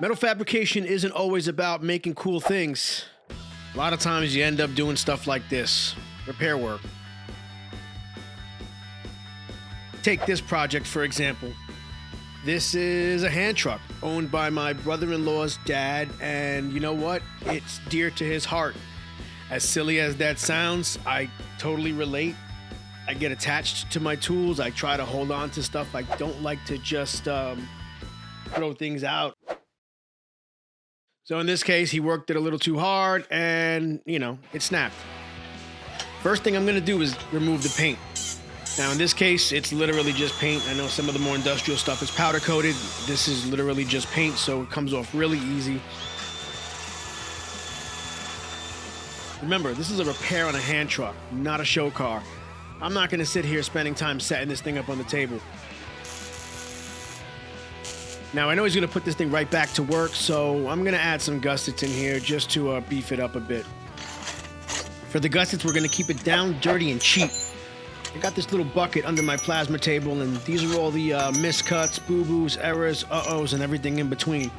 Metal fabrication isn't always about making cool things. A lot of times you end up doing stuff like this, repair work. Take this project, for example. This is a hand truck owned by my brother-in-law's dad, and you know what? It's dear to his heart. As silly as that sounds, I totally relate. I get attached to my tools. I try to hold on to stuff. I don't like to just throw things out. So in this case, he worked it a little too hard and, it snapped. First thing I'm gonna do is remove the paint. Now in this case, it's literally just paint. I know some of the more industrial stuff is powder coated. This is literally just paint, so it comes off really easy. Remember, this is a repair on a hand truck, not a show car. I'm not gonna sit here spending time setting this thing up on the table. Now I know he's gonna put this thing right back to work, so I'm gonna add some gussets in here just to beef it up a bit. For the gussets, we're gonna keep it down, dirty, and cheap. I got this little bucket under my plasma table, and these are all the miscuts, boo-boos, errors, uh-ohs, and everything in between.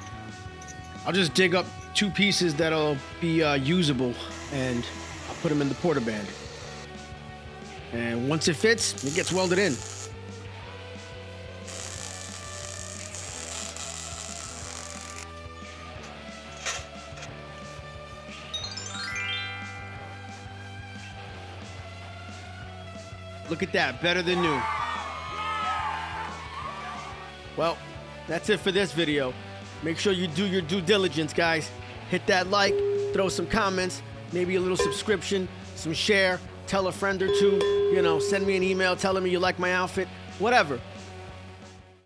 I'll just dig up 2 pieces that'll be usable, and I'll put them in the portaband. And once it fits, it gets welded in. Look at that, better than new. Well, that's it for this video. Make sure you do your due diligence, guys. Hit that like, throw some comments, maybe a little subscription, some share, tell a friend or two, send me an email telling me you like my outfit, whatever.